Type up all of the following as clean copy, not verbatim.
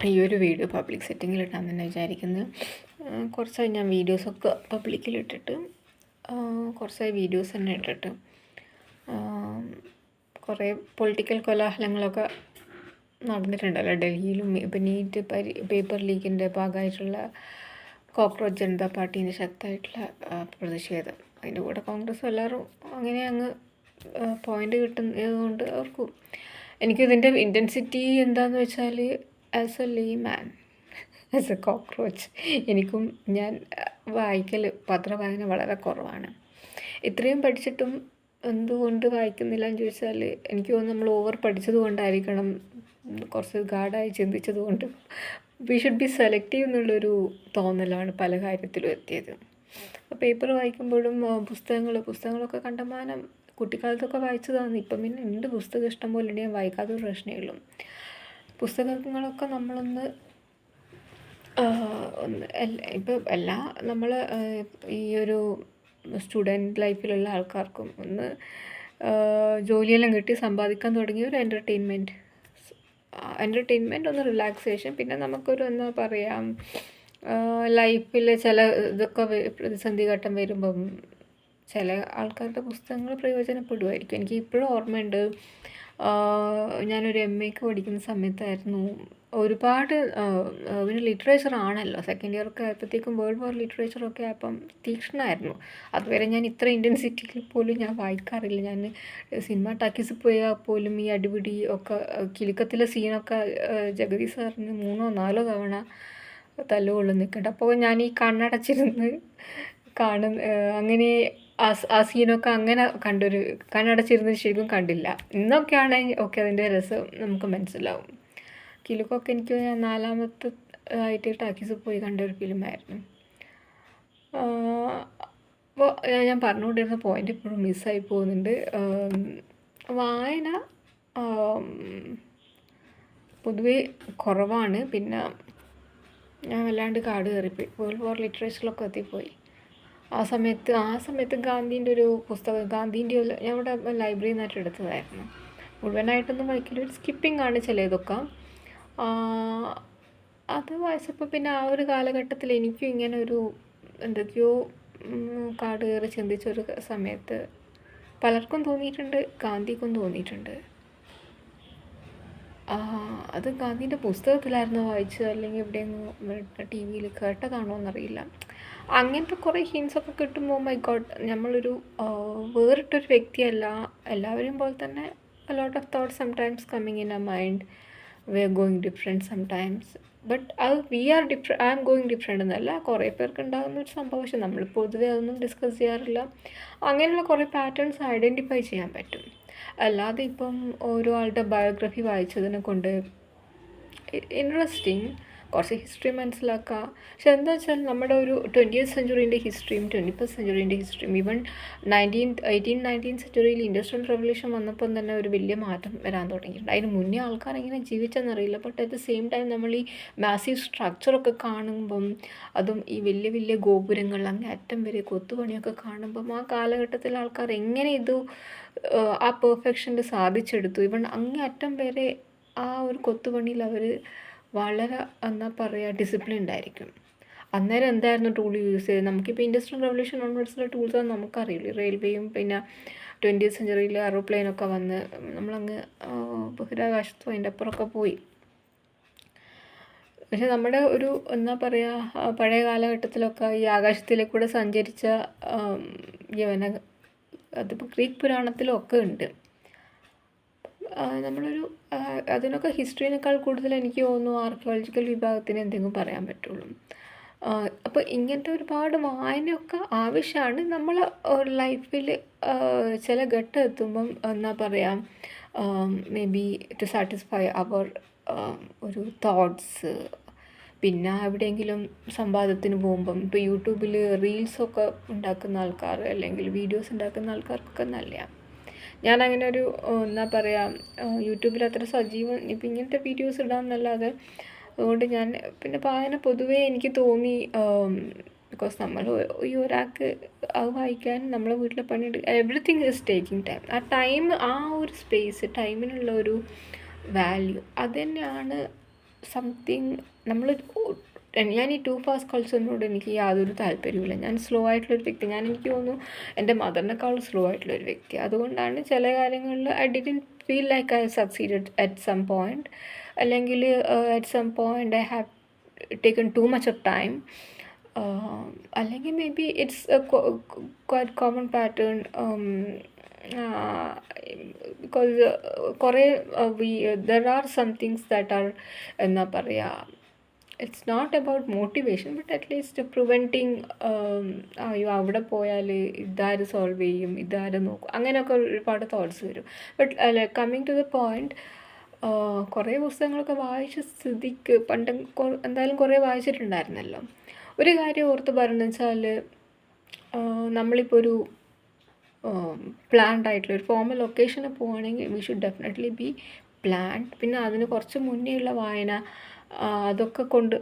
ഈ ഒരു video public സെറ്റിങ്ങിലിട്ടാൻ തന്നെ വിചാരിക്കുന്നത്. കുറച്ചായി ഞാൻ വീഡിയോസൊക്കെ പബ്ലിക്കിലിട്ടിട്ട്, കുറച്ചായി വീഡിയോസ് തന്നെ ഇട്ടിട്ട്. കുറേ പൊളിറ്റിക്കൽ കോലാഹലങ്ങളൊക്കെ നടന്നിട്ടുണ്ടല്ലോ ഡൽഹിയിലും. ഇപ്പം നീറ്റ് പേപ്പർ ലീക്കിൻ്റെ ഭാഗമായിട്ടുള്ള കോക്രോച്ച് ജനതാ പാർട്ടീൻ്റെ ശക്തമായിട്ടുള്ള പ്രതിഷേധം. അതിൻ്റെ കൂടെ കോൺഗ്രസ് എല്ലാവരും അങ്ങനെ അങ്ങ് പോയിൻ്റ് കിട്ടുന്നത് കൊണ്ട് അവർക്കും. എനിക്കിതിൻ്റെ ഇൻറ്റൻസിറ്റി എന്താണെന്ന് വെച്ചാൽ, as a layman, as a cockroach, ഞാൻ പത്രവായന വളരെ കുറവാണ്. ഇത്രയും പഠിച്ചിട്ടും എന്തുകൊണ്ട് വായിക്കുന്നില്ല എന്ന് ചോദിച്ചാൽ, എനിക്ക് തോന്നുന്നു നമ്മൾ ഓവർ പഠിച്ചത് കൊണ്ടായിരിക്കണം, കുറച്ച് ഗാഢായി ചിന്തിച്ചത് കൊണ്ട്. വി ഷുഡ് ബി സെലക്റ്റീവ് എന്നുള്ളൊരു തോന്നലാണ് പല കാര്യത്തിലും എത്തിയത്. പേപ്പർ വായിക്കുമ്പോഴും പുസ്തകങ്ങളൊക്കെ കണ്ടമാനം കുട്ടിക്കാലത്തൊക്കെ വായിച്ചതാണ്. ഇപ്പം പിന്നെ ഉണ്ട് പുസ്തകം ഇഷ്ടം പോലെ ഉണ്ട്, ഞാൻ വായിക്കാത്തൊരു പ്രശ്നമേ ഉള്ളൂ. പുസ്തകങ്ങളൊക്കെ നമ്മളൊന്ന് ഇപ്പം നമ്മൾ ഈ ഒരു സ്റ്റുഡൻറ്റ് ലൈഫിലുള്ള ആൾക്കാർക്കും ഒന്ന് ജോലിയെല്ലാം കിട്ടി സമ്പാദിക്കാൻ തുടങ്ങിയ ഒരു എൻ്റർടൈൻമെൻറ്റ്, ഒന്ന് റിലാക്സേഷൻ. പിന്നെ നമുക്കൊരു എന്താ പറയുക, ലൈഫിൽ ചില ഇതൊക്കെ പ്രതിസന്ധി ഘട്ടം വരുമ്പം ചില ആൾക്കാരുടെ പുസ്തകങ്ങൾ പ്രയോജനപ്പെടുമായിരിക്കും. എനിക്ക് ഇപ്പോഴും ഓർമ്മയുണ്ട്, ഞാനൊരു MAക്ക് പഠിക്കുന്ന സമയത്തായിരുന്നു ഒരുപാട് പിന്നെ ലിറ്ററേച്ചർ ആണല്ലോ, സെക്കൻഡ് ഇയറൊക്കെ ആയപ്പോഴത്തേക്കും വേൾഡ് വാർ ലിറ്ററേച്ചറൊക്കെ ആയപ്പം തീക്ഷ്ണമായിരുന്നു. അതുവരെ ഞാൻ ഇത്ര ഇൻറ്റൻസിറ്റിയിൽ പോലും ഞാൻ വായിക്കാറില്ല. ഞാൻ സിനിമ ടാക്കീസിൽ പോയാൽ പോലും ഈ അടിപിടി ഒക്കെ, കിലുക്കത്തിലെ സീനൊക്കെ ജഗതി സാറിന് 3 or 4 തവണ തല്ലുകൊള്ളു നിൽക്കുന്നുണ്ട്. അപ്പോൾ ഞാൻ ഈ കണ്ണടച്ചിരുന്ന് അങ്ങനെ ആ സീനൊക്കെ അങ്ങനെ കണ്ണടച്ചിരുന്ന് ശരിക്കും കണ്ടില്ല. ഇന്നൊക്കെയാണെങ്കിൽ അതിൻ്റെ രസം നമുക്ക് മനസ്സിലാവും. കിലുക്കൊക്കെ എനിക്ക് 4ാമത്തെ ആയിട്ട് ടാക്കീസിൽ പോയി കണ്ട ഒരു ഫിലിമായിരുന്നു. അപ്പോൾ ഞാൻ പറഞ്ഞുകൊണ്ടിരുന്ന പോയിൻ്റ് ഇപ്പോഴും മിസ്സായി പോകുന്നുണ്ട്. വായന പൊതുവേ കുറവാണ്. പിന്നെ ഞാൻ വല്ലാണ്ട് കാട് കയറിപ്പോയി, വേൾഡ് വാർ ലിറ്ററേച്ചറിലൊക്കെ എത്തിപ്പോയി. ആ സമയത്ത് ഗാന്ധിൻ്റെ ഒരു പുസ്തകം, ഞാൻ ഇവിടെ ലൈബ്രറിയിൽ നിന്നായിട്ട് എടുത്തതായിരുന്നു. മുഴുവനായിട്ടൊന്നും വായിക്കില്ല, ഒരു സ്കിപ്പിംഗ് ആണ് ചിലതൊക്കെ. അത് വായിച്ചപ്പോൾ പിന്നെ ആ ഒരു കാലഘട്ടത്തിൽ എനിക്കും ഇങ്ങനെ ഒരു എന്തൊക്കെയോ കാട് കയറി ചിന്തിച്ചൊരു സമയത്ത് പലർക്കും തോന്നിയിട്ടുണ്ട്, ഗാന്ധിക്കും തോന്നിയിട്ടുണ്ട്. അത് ഗാന്ധിൻ്റെ പുസ്തകത്തിലായിരുന്നു വായിച്ചത്, അല്ലെങ്കിൽ എവിടെയെങ്കിലും TV-യിൽ കേട്ടതാണോ എന്നറിയില്ല. അങ്ങനത്തെ കുറേ ഹിൻസൊക്കെ കിട്ടുമ്പോൾ മൈ ഗോഡ്, നമ്മളൊരു വേറിട്ടൊരു വ്യക്തിയല്ല. എല്ലാവരെയും പോലെ തന്നെ a lot of thoughts sometimes coming in our mind. We are going different sometimes, but we are different. I am going different എന്നല്ല, കുറേ പേർക്ക് ഉണ്ടാകുന്ന ഒരു സംഭവം. പക്ഷെ നമ്മൾ പൊതുവെ അതൊന്നും ഡിസ്കസ് ചെയ്യാറില്ല. അങ്ങനെയുള്ള കുറേ പാറ്റേൺസ് ഐഡൻറ്റിഫൈ ചെയ്യാൻ പറ്റും. അല്ലാതെ ഇപ്പം ഓരോ ആളുടെ ബയോഗ്രഫി വായിച്ചതിനെ കൊണ്ട് ഇൻട്രസ്റ്റിംഗ്, കുറച്ച് ഹിസ്റ്ററി മനസ്സിലാക്കുക. പക്ഷെ എന്താ വെച്ചാൽ നമ്മുടെ ഒരു 20th century ഹിസ്റ്ററിയും 21st century ഹിസ്റ്ററിയും, even 19th century industrial revolution വന്നപ്പം തന്നെ ഒരു വലിയ മാറ്റം വരാൻ തുടങ്ങിയിട്ടുണ്ട്. അതിന് മുന്നേ ആൾക്കാർ എങ്ങനെ ജീവിച്ചെന്നറിയില്ല. But at the same time നമ്മൾ ഈ മാസീവ് സ്ട്രക്ചറൊക്കെ കാണുമ്പം, അതും ഈ വലിയ വലിയ ഗോപുരങ്ങൾ അങ്ങേ അറ്റം വരെ കൊത്തുപണിയൊക്കെ കാണുമ്പം, ആ കാലഘട്ടത്തിലെ ആൾക്കാർ എങ്ങനെ ആ പെർഫെക്ഷനിൽ സാധിച്ചെടുത്തു. ഈവൻ അങ്ങേ അറ്റം വരെ ആ ഒരു കൊത്തുപണിയിൽ അവർ വളരെ എന്താ പറയുക, ഡിസിപ്ലിൻഡ് ആയിരിക്കും. അന്നേരം എന്തായിരുന്നു ടൂൾ യൂസ് ചെയ്തത്? നമുക്കിപ്പോൾ ഇൻഡസ്ട്രിയൽ റെവല്യൂഷൻ ഓൺവേർഡ്സിലെ ടൂൾസാണ് നമുക്കറിയില്ല. റെയിൽവേയും പിന്നെ 20th century എയറോപ്ലെയിനൊക്കെ വന്ന് നമ്മളങ്ങ് ബഹിരാകാശത്തും അതിൻ്റെ അപ്പുറമൊക്കെ പോയി. പക്ഷെ നമ്മുടെ ഒരു എന്താ പറയുക, പഴയ കാലഘട്ടത്തിലൊക്കെ ഈ ആകാശത്തിലേക്കൂടെ സഞ്ചരിച്ച അതിപ്പോൾ ഗ്രീക്ക് പുരാണത്തിലൊക്കെ ഉണ്ട്. നമ്മളൊരു അതിനൊക്കെ ഹിസ്റ്ററിനേക്കാൾ കൂടുതൽ എനിക്ക് തോന്നുന്നു ആർക്കിയോളജിക്കൽ വിഭാഗത്തിന് എന്തെങ്കിലും പറയാൻ പറ്റുള്ളൂ. അപ്പോൾ ഇങ്ങനത്തെ ഒരുപാട് വായനയൊക്കെ ആവശ്യമാണ്. നമ്മൾ ലൈഫിൽ ചില ഘട്ടം എത്തുമ്പം എന്താ പറയുക, മേ ബി ടു സാറ്റിസ്ഫൈ അവർ ഒരു തോട്ട്സ്. പിന്നെ എവിടെയെങ്കിലും സംവാദത്തിന് പോകുമ്പം, ഇപ്പോൾ യൂട്യൂബിൽ റീൽസൊക്കെ ഉണ്ടാക്കുന്ന ആൾക്കാർ അല്ലെങ്കിൽ വീഡിയോസ് ഉണ്ടാക്കുന്ന ആൾക്കാർക്കൊക്കെ നല്ലതാണ്. ഞാനങ്ങനെ ഒരു എന്താ പറയുക, യൂട്യൂബിൽ അത്ര സജീവം ഇപ്പം ഇങ്ങനത്തെ വീഡിയോസ് ഇടാമെന്നല്ലാതെ. അതുകൊണ്ട് ഞാൻ പിന്നെ വായന പൊതുവേ എനിക്ക് തോന്നി, ബിക്കോസ് നമ്മൾ ഈ ഒരാൾക്ക് അത് വായിക്കാൻ നമ്മളെ വീട്ടിലെ പണിയെടുക്കുക, എവറിത്തിങ് ഈസ് ടേക്കിംഗ് ടൈം. ആ ടൈം, ആ ഒരു സ്പേസ്, ടൈമിനുള്ള ഒരു വാല്യൂ, അത് തന്നെയാണ് സംതിങ് നമ്മൾ ഞാൻ ഈ ടു ഫാസ്റ്റ് കൾച്ചറിനോട് എനിക്ക് യാതൊരു താല്പര്യമില്ല. ഞാൻ സ്ലോ ആയിട്ടുള്ളൊരു വ്യക്തി. എനിക്ക് തോന്നുന്നു എൻ്റെ മദറിനേക്കാളും സ്ലോ ആയിട്ടുള്ളൊരു വ്യക്തി. അതുകൊണ്ടാണ് ചില കാര്യങ്ങളിൽ I didn't feel like I succeeded at some point, അല്ലെങ്കിൽ at some point I have taken too much of time, അല്ലെങ്കിൽ maybe it's a quite common pattern. Because കുറേ there are some things that are, എന്താ പറയുക, it's not about motivation but at least preventing. അയ്യോ അവിടെ പോയാൽ ഇതാര് solve ചെയ്യും, ഇതാര് നോക്കും, അങ്ങനെയൊക്കെ ഒരുപാട് തോട്ട്സ് വരും. But coming to the point, കുറേ പുസ്തകങ്ങളൊക്കെ വായിച്ച സ്ഥിതിക്ക് പണ്ട് എന്തായാലും കുറേ വായിച്ചിട്ടുണ്ടായിരുന്നല്ലോ. ഒരു കാര്യം ഓർത്ത് പറയുന്നത് വെച്ചാൽ, നമ്മളിപ്പോൾ ഒരു പ്ലാൻഡ് ആയിട്ടുള്ള ഒരു ഫോമൽ ഒക്കേഷന് പോവുകയാണെങ്കിൽ we should definitely B planned. പിന്നെ അതിന് കുറച്ച് മുന്നേ ഉള്ള വായന, അതൊക്കെ കൊണ്ട്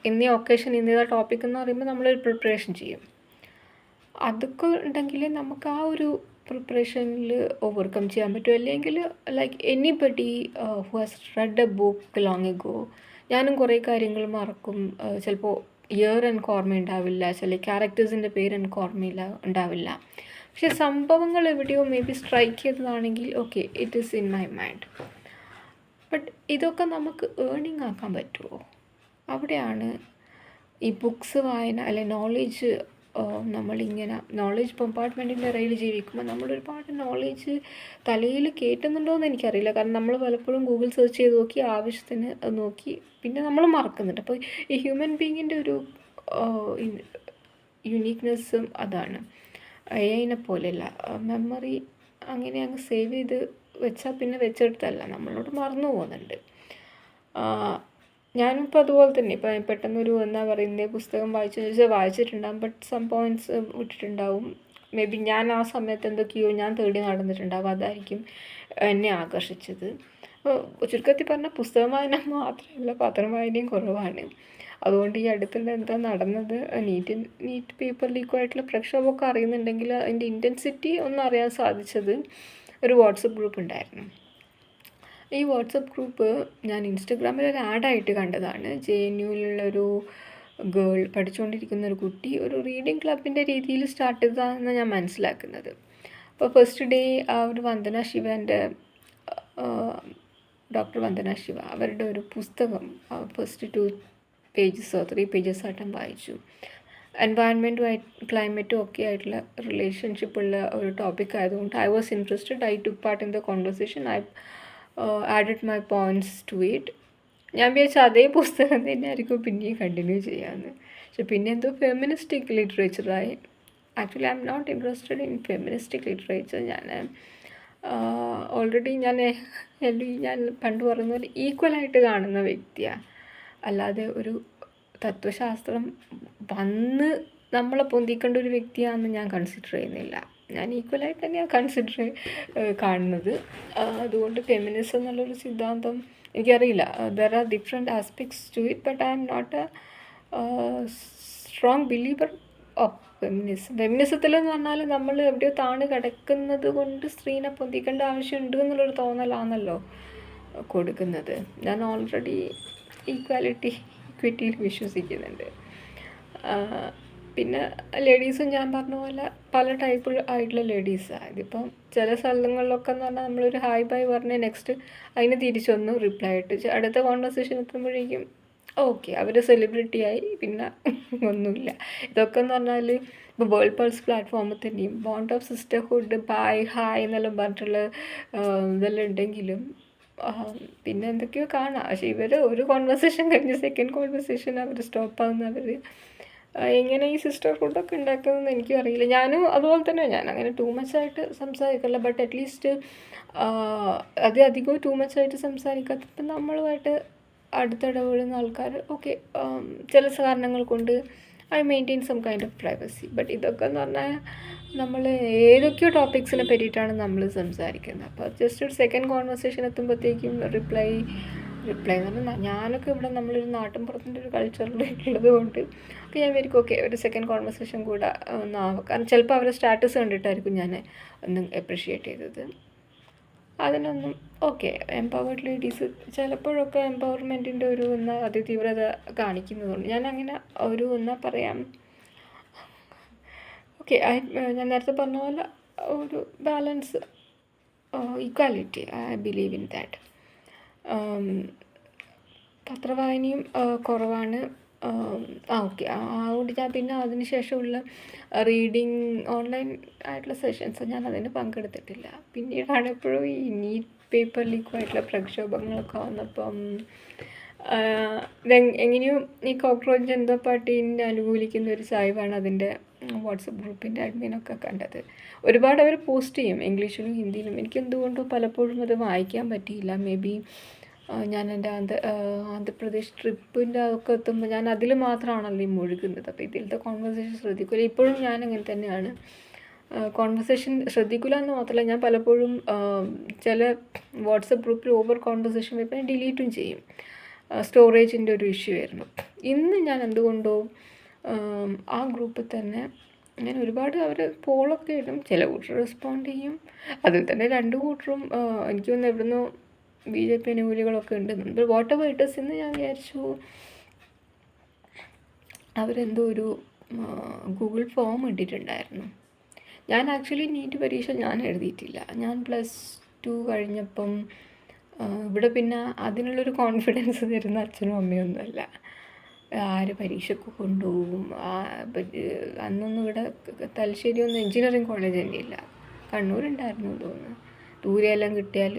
ഇന്നേ ഒക്കേഷൻ ഇന്നേ ടോപ്പിക് എന്ന് പറയുമ്പോൾ നമ്മളൊരു പ്രിപ്പറേഷൻ ചെയ്യും. അതൊക്കെ ഉണ്ടെങ്കിൽ നമുക്ക് ആ ഒരു പ്രിപ്പറേഷനിൽ ഓവർകം ചെയ്യാൻ പറ്റും. അല്ലെങ്കിൽ like anybody who has red A book long ago, ഞാനും കുറേ കാര്യങ്ങൾ മറക്കും. ചിലപ്പോൾ ഇയർ എനിക്ക് ഓർമ്മയുണ്ടാവില്ല, ചില ക്യാരക്ടേഴ്സിൻ്റെ പേര് എനിക്ക് ഓർമ്മയില്ല ഉണ്ടാവില്ല. പക്ഷെ സംഭവങ്ങൾ എവിടെയോ മേ ബി സ്ട്രൈക്ക് ചെയ്തതാണെങ്കിൽ okay, it is in my mind. But ഇതൊക്കെ നമുക്ക് ഏർണിംഗ് ആക്കാൻ പറ്റുമോ? അവിടെയാണ് ഈ ബുക്സ് വായന അല്ലെ നോളേജ്. നമ്മളിങ്ങനെ നോളേജ് കമ്പാർട്ട്മെൻറ്റിൻ്റെ ഇടയിൽ ജീവിക്കുമ്പോൾ നമ്മളൊരുപാട് നോളേജ് തലയിൽ കയറ്റുന്നുണ്ടോ എന്ന് എനിക്കറിയില്ല. കാരണം നമ്മൾ പലപ്പോഴും ഗൂഗിൾ സെർച്ച് ചെയ്ത് നോക്കി, ആവശ്യത്തിന് നോക്കി, പിന്നെ നമ്മൾ മറക്കുന്നുണ്ട്. അപ്പോൾ ഈ ഹ്യൂമൻ ബീങ്ങിൻ്റെ ഒരു യുണീക്നെസ്സും അതാണ്. എഐനെ പോലെയല്ല, മെമ്മറി അങ്ങനെ അങ്ങ് സേവ് ചെയ്ത് വെച്ചാൽ പിന്നെ വെച്ചെടുത്തല്ല, നമ്മളോട് മറന്നു പോകുന്നുണ്ട്. ഞാനിപ്പോൾ അതുപോലെ തന്നെ ഇപ്പം പെട്ടെന്നൊരു എന്താ പറയുന്നത് പുസ്തകം വായിച്ചെന്ന് വെച്ചാൽ വായിച്ചിട്ടുണ്ടാകും, ബട്ട് സം പോയിൻറ്റ്സ് വിട്ടിട്ടുണ്ടാവും. മേ ബി ഞാൻ ആ സമയത്ത് എന്തൊക്കെയോ ഞാൻ തേടി നടന്നിട്ടുണ്ടാവും, അതായിരിക്കും എന്നെ ആകർഷിച്ചത്. ചുരുക്കത്തിൽ പറഞ്ഞാൽ പുസ്തകം വായന മാത്രമല്ല, പത്രം വായനയും കുറവാണ്. അതുകൊണ്ട് ഈ അടുത്തുള്ള എന്താ നടന്നത്, നീറ്റ് പേപ്പർ ലീക്കുമായിട്ടുള്ള പ്രക്ഷോഭമൊക്കെ അറിയുന്നുണ്ടെങ്കിൽ അതിൻ്റെ ഇൻറ്റൻസിറ്റി ഒന്നും അറിയാൻ സാധിച്ചത് ഒരു വാട്സപ്പ് ഗ്രൂപ്പ് ഉണ്ടായിരുന്നു. ഈ വാട്സപ്പ് ഗ്രൂപ്പ് ഞാൻ ഇൻസ്റ്റഗ്രാമിൽ ഒരു ആഡായിട്ട് കണ്ടതാണ്. JNUവിലുള്ളൊരു ഗേൾ, പഠിച്ചുകൊണ്ടിരിക്കുന്ന ഒരു കുട്ടി ഒരു റീഡിങ് ക്ലബിൻ്റെ രീതിയിൽ സ്റ്റാർട്ട് ചെയ്തതാണെന്ന് ഞാൻ മനസ്സിലാക്കുന്നത്. അപ്പോൾ ഫസ്റ്റ് ഡേ ഒരു വന്ദന ശിവൻ്റെ, ഡോക്ടർ വന്ദന ശിവ, അവരുടെ ഒരു പുസ്തകം ഫസ്റ്റ് 2 പേജസോ 3 പേജസായിട്ടും വായിച്ചു. എൻവയൺമെൻറ്റുമായിട്ട് ക്ലൈമറ്റും ഒക്കെ ആയിട്ടുള്ള റിലേഷൻഷിപ്പുള്ള ഒരു ടോപ്പിക് ആയതുകൊണ്ട് I was interested. I took part in the conversation. I added my points to it. ഞാൻ വിചാരിച്ചു അതേ പുസ്തകം തന്നെ ആയിരിക്കും പിന്നെയും കണ്ടിന്യൂ ചെയ്യാമെന്ന്. പക്ഷെ പിന്നെ എന്തോ ഫെമിനിസ്റ്റിക് ലിറ്ററേച്ചറായി. Actually I'm not interested in feministic literature. ഞാൻ ഓൾറെഡി ഞാൻ പണ്ട് പറയുന്ന പോലെ ഈക്വലായിട്ട് കാണുന്ന വ്യക്തിയാണ്. അല്ലാതെ ഒരു തത്വശാസ്ത്രം വന്ന് നമ്മളെ പൊന്തിക്കേണ്ട ഒരു വ്യക്തിയാണെന്ന് ഞാൻ കൺസിഡർ ചെയ്യുന്നില്ല. ഞാൻ ഈക്വലായിട്ട് തന്നെയാണ് കാണുന്നത്. അതുകൊണ്ട് ഫെമിനിസം എന്നുള്ളൊരു സിദ്ധാന്തം എനിക്കറിയില്ല. There are different aspects to it, but I'm not a strong believer of feminism. ഫെമിനിസത്തിലെന്ന് പറഞ്ഞാൽ നമ്മൾ എവിടെയോ താണ് കിടക്കുന്നത് കൊണ്ട് സ്ത്രീനെ പൊന്തിക്കേണ്ട ആവശ്യമുണ്ട് എന്നുള്ളൊരു തോന്നലാണല്ലോ കൊടുക്കുന്നത്. ഞാൻ ഓൾറെഡി ഇക്വിറ്റിയിൽ വിശ്വസിക്കുന്നുണ്ട്. പിന്നെ ലേഡീസും ഞാൻ പറഞ്ഞ പോലെ പല ടൈപ്പ് ആയിട്ടുള്ള ലേഡീസാണ്. ഇതിപ്പം ചില സ്ഥലങ്ങളിലൊക്കെ എന്ന് പറഞ്ഞാൽ നമ്മളൊരു ഹായ് ബൈ പറഞ്ഞ് നെക്സ്റ്റ് അതിന് തിരിച്ചൊന്ന് റിപ്ലൈ ഇട്ട് അടുത്ത കോൺവെർസേഷൻ എത്തുമ്പോഴേക്കും ഓക്കെ അവർ സെലിബ്രിറ്റിയായി, പിന്നെ ഒന്നുമില്ല. ഇതൊക്കെ എന്ന് പറഞ്ഞാൽ ഇപ്പോൾ വേൾഡ് പൾസ് പ്ലാറ്റ്ഫോമിൽ തന്നെയും bond of sisterhood, bye, hi എന്നെല്ലാം പറഞ്ഞിട്ടുള്ള ഇതെല്ലാം ഉണ്ടെങ്കിലും പിന്നെ എന്തൊക്കെയോ കാണാം. പക്ഷേ ഇവർ ഒരു കോൺവെർസേഷൻ കഴിഞ്ഞ് സെക്കൻഡ് കോൺവെർസേഷൻ അവർ സ്റ്റോപ്പാകുന്നവർ എങ്ങനെ ഈ സിസ്റ്റർഹുഡൊക്കെ ഉണ്ടാക്കുന്നതെന്ന് എനിക്കും അറിയില്ല. ഞാനും അതുപോലെ തന്നെ, ഞാൻ അങ്ങനെ ടൂ മച്ചായിട്ട് സംസാരിക്കില്ല, ബട്ട് അറ്റ്ലീസ്റ്റ് അധികവും ടൂ മച്ചായിട്ട് സംസാരിക്കാത്തപ്പോൾ നമ്മളുമായിട്ട് അടുത്തിടപെടുന്ന ആൾക്കാർ ഓക്കെ ചില കാരണങ്ങൾ കൊണ്ട് I maintain some kind of privacy. But ഇതൊക്കെ എന്ന് പറഞ്ഞാൽ നമ്മൾ ഏതൊക്കെയോ ടോപ്പിക്സിനെ പറ്റിയിട്ടാണ് നമ്മൾ സംസാരിക്കുന്നത്. അപ്പോൾ ജസ്റ്റ് ഒരു സെക്കൻഡ് കോൺവെർസേഷൻ എത്തുമ്പോഴത്തേക്കും റിപ്ലൈ എന്ന് പറഞ്ഞാൽ ഞാനൊക്കെ ഇവിടെ നമ്മളൊരു നാട്ടിൻപുറത്തിൻ്റെ ഒരു കൾച്ചറിൽ ഉള്ളത് കൊണ്ട് ഒക്കെ ഞാൻ വിചാരിക്കും ഓക്കെ ഒരു സെക്കൻഡ് കോൺവെർസേഷൻ കൂടെ ഒന്നാവും. കാരണം ചിലപ്പോൾ അവരുടെ സ്റ്റാറ്റസ് കണ്ടിട്ടായിരിക്കും ഞാൻ ഒന്ന് അപ്രിഷ്യേറ്റ് ചെയ്തത്. അതിനൊന്നും ഓക്കെ. എംപവേർഡ് ലേഡീസ് ചിലപ്പോഴൊക്കെ എംപവർമെൻറ്റിൻ്റെ ഒരു അതിതീവ്രത കാണിക്കുന്നതുകൊണ്ട് ഞാനങ്ങനെ ഒരു പറയാം ഓക്കെ. ഞാൻ നേരത്തെ പറഞ്ഞ പോലെ ഒരു balance, equality, I believe in that. പത്രവായനയും കുറവാണ്. ഓക്കെ. അതുകൊണ്ട് ഞാൻ പിന്നെ അതിന് ശേഷമുള്ള റീഡിങ് ഓൺലൈൻ ആയിട്ടുള്ള സെഷൻസ് ഞാൻ അതിന് പങ്കെടുത്തിട്ടില്ല. പിന്നീടാണ് എപ്പോഴും ഈ നീറ്റ് പേപ്പർ ലീക്കുമായിട്ടുള്ള പ്രക്ഷോഭങ്ങളൊക്കെ വന്നപ്പം എങ്ങനെയും ഈ കോക്രോച്ച് ജനതാ പാർട്ടീനെ അനുകൂലിക്കുന്ന ഒരു ചായ്വാണ് അതിൻ്റെ വാട്സപ്പ് ഗ്രൂപ്പിൻ്റെ അഡ്മിനൊക്കെ കണ്ടത്. ഒരുപാട് അവർ പോസ്റ്റ് ചെയ്യും ഇംഗ്ലീഷിലും ഹിന്ദിയിലും. എനിക്കെന്തുകൊണ്ടോ പലപ്പോഴും അത് വായിക്കാൻ പറ്റിയില്ല. മേ ബി ഞാൻ എൻ്റെ ആന്ധ്രാപ്രദേശ് ട്രിപ്പിൻ്റെ ഒക്കെ എത്തുമ്പോൾ ഞാൻ അതിൽ മാത്രമാണല്ലോ ഈ മുഴുകുന്നത്. അപ്പോൾ ഇതിലത്തെ കോൺവെർസേഷൻ ശ്രദ്ധിക്കില്ല. ഇപ്പോഴും ഞാൻ അങ്ങനെ തന്നെയാണ്. കോൺവെർസേഷൻ ശ്രദ്ധിക്കില്ല എന്ന് മാത്രമല്ല, ഞാൻ പലപ്പോഴും ചില വാട്സപ്പ് ഗ്രൂപ്പിൽ ഓവർ കോൺവെർസേഷൻ വരുമ്പോൾ ഞാൻ ഡിലീറ്റും ചെയ്യും. സ്റ്റോറേജിൻ്റെ ഒരു ഇഷ്യൂ ആയിരുന്നു. ഇന്ന് ഞാൻ എന്തുകൊണ്ടോ ആ ഗ്രൂപ്പിൽ തന്നെ ഞാൻ ഒരുപാട് അവർ പോളൊക്കെ ഇടും. ചില കൂട്ടർ റെസ്പോണ്ട് ചെയ്യും. അതിൽ തന്നെ 2 കൂട്ടരും എനിക്ക് തോന്നുന്നു എവിടുന്നോ BJP അനുകൂലികളൊക്കെ ഉണ്ട്. വാട്ട് എവർ ഇറ്റ് ഈസ്, ഇന്ന് ഞാൻ വിചാരിച്ചു അവരെന്തോ ഒരു ഗൂഗിൾ ഫോം ഇട്ടിട്ടുണ്ടായിരുന്നു. ഞാൻ ആക്ച്വലി നീറ്റ് പരീക്ഷ ഞാൻ എഴുതിയിട്ടില്ല. ഞാൻ +2 കഴിഞ്ഞപ്പം ഇവിടെ പിന്നെ അതിനുള്ളൊരു കോൺഫിഡൻസ് തരുന്ന അച്ഛനും അമ്മയൊന്നുമല്ല. ആര് പരീക്ഷയ്ക്ക് കൊണ്ടുപോകും. അന്നൊന്നും ഇവിടെ തലശ്ശേരി ഒന്നും എൻജിനീയറിങ് കോളേജ് തന്നെ ഇല്ല. കണ്ണൂരുണ്ടായിരുന്നു തോന്നുന്നു. ദൂരെയെല്ലാം കിട്ടിയാൽ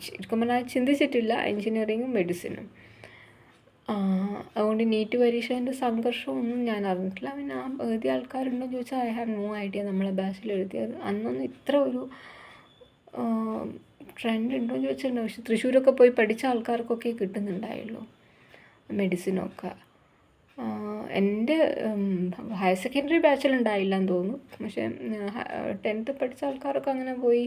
ശരിക്കും പറഞ്ഞാൽ ചിന്തിച്ചിട്ടില്ല എൻജിനീയറിങ്ങും മെഡിസിനും. അതുകൊണ്ട് നീറ്റ് പരീക്ഷേൻ്റെ സംഘർഷമൊന്നും ഞാൻ അറിഞ്ഞിട്ടില്ല. പിന്നെ എഴുതിയ ആൾക്കാരുണ്ടോ എന്ന് ചോദിച്ചാൽ ഐ ഹാവ് നോ ഐഡിയ. നമ്മളെ ബാച്ചിൽ എഴുതിയത് അന്നൊന്നും ഇത്ര ഒരു ട്രെൻഡ് ഉണ്ടോ എന്ന് ചോദിച്ചിട്ടുണ്ടോ. പക്ഷെ തൃശ്ശൂരൊക്കെ പോയി പഠിച്ച ആൾക്കാർക്കൊക്കെ കിട്ടുന്നുണ്ടായുള്ളൂ മെഡിസിനൊക്കെ. എൻ്റെ ഹയർ സെക്കൻഡറി ബാച്ചിലുണ്ടായില്ല എന്ന് തോന്നുന്നു. പക്ഷേ 10th പഠിച്ച ആൾക്കാരൊക്കെ അങ്ങനെ പോയി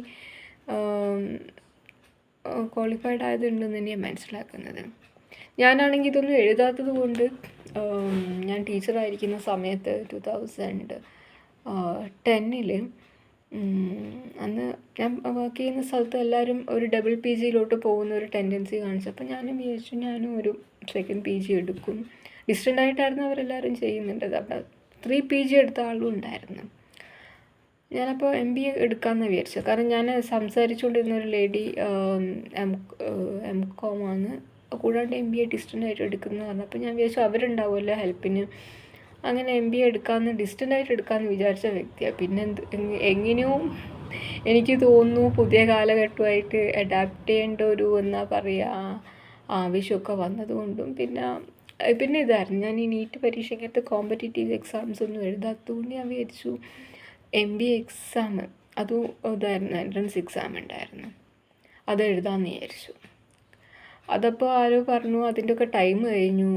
ക്വാളിഫൈഡ് ആയതുണ്ടെന്ന് തന്നെയാണ് മനസ്സിലാക്കുന്നത്. ഞാനാണെങ്കിൽ ഇതൊന്നും എഴുതാത്തത് കൊണ്ട് ഞാൻ ടീച്ചറായിരിക്കുന്ന സമയത്ത് 2010 അന്ന് ഞാൻ വർക്ക് ചെയ്യുന്ന സ്ഥലത്ത് എല്ലാവരും ഒരു ഡബിൾ PGയിലോട്ട് പോകുന്ന ഒരു ടെൻഡൻസി കാണിച്ചപ്പോൾ ഞാനും വിചാരിച്ചു ഞാനും ഒരു സെക്കൻഡ് PG എടുക്കും. ഡിസ്റ്റൻ്റായിട്ടായിരുന്നു അവരെല്ലാവരും ചെയ്യുന്നുണ്ടത്. അപ്പോൾ 3 PG എടുത്ത ആളും ഉണ്ടായിരുന്നു. ഞാനപ്പോൾ MBA എടുക്കാമെന്ന് വിചാരിച്ചു. കാരണം ഞാൻ സംസാരിച്ചുകൊണ്ടിരുന്ന ഒരു ലേഡി MCOM ആണ്, കൂടാണ്ട് MBA ഡിസ്റ്റൻ്റായിട്ട് എടുക്കുന്നത് പറഞ്ഞപ്പോൾ ഞാൻ വിചാരിച്ചു അവരുണ്ടാവുമല്ലോ ഹെൽപ്പിന്. അങ്ങനെ MBA ഡിസ്റ്റൻ്റായിട്ട് എടുക്കാമെന്ന് വിചാരിച്ച വ്യക്തിയാണ്. പിന്നെ എങ്ങനെയോ എനിക്ക് തോന്നുന്നു പുതിയ കാലഘട്ടമായിട്ട് അഡാപ്റ്റ് ചെയ്യേണ്ട ഒരു ആവശ്യമൊക്കെ വന്നതുകൊണ്ടും പിന്നെ ഇതായിരുന്നു. ഞാൻ ഈ നീറ്റ് പരീക്ഷയ്ക്കകത്ത് കോമ്പറ്റേറ്റീവ് എക്സാംസ് ഒന്നും എഴുതാത്തതുകൊണ്ട് ഞാൻ വിചാരിച്ചു MBA എക്സാം അതും ഇതായിരുന്നു, എൻട്രൻസ് എക്സാം ഉണ്ടായിരുന്നു, അത് എഴുതാമെന്ന് വിചാരിച്ചു. അതപ്പോൾ ആരോ പറഞ്ഞു അതിൻ്റെയൊക്കെ ടൈം കഴിഞ്ഞു.